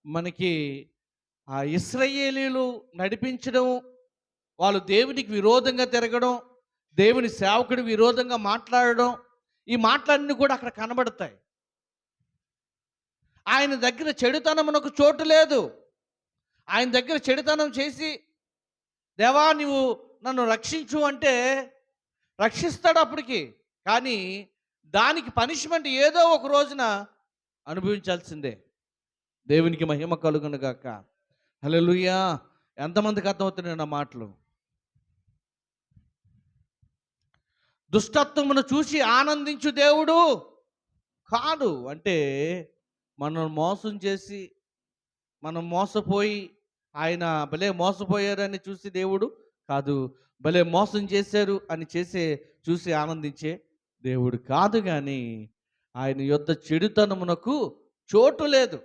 మనకి ఆ ఇశ్రాయేలీయులు నడిపించడం, వాళ్ళు దేవునికి విరోధంగా తిరగడం, దేవుని సేవకుడికి విరోధంగా మాట్లాడడం, ఈ మాటలన్నీ కూడా అక్కడ కనబడతాయి. ఆయన దగ్గర చెడుతనమునకు చోటు లేదు. ఆయన దగ్గర చెడుతనం చేసి, దేవా నువ్వు నన్ను రక్షించు అంటే రక్షిస్తాడు అప్పటికి. కానీ దానికి పనిష్మెంట్ ఏదో ఒక రోజున అనుభవించాల్సిందే. దేవునికి మహిమ కలుగును గాక. హల్లెలూయా! ఎంతమందికి అర్థమవుతున్నాయి నా మాటలు? దుష్టత్వమును చూసి ఆనందించు దేవుడు కాదు. అంటే మనం మోసం చేసి, మనం మోసపోయి, ఆయన భలే మోసపోయారని చూసి దేవుడు కాదు. భలే మోసం చేశారు అని చూసి ఆనందించే దేవుడు కాదు గాని, ఆయన యొద్ద చెడుతనమునకు చోటు లేదు.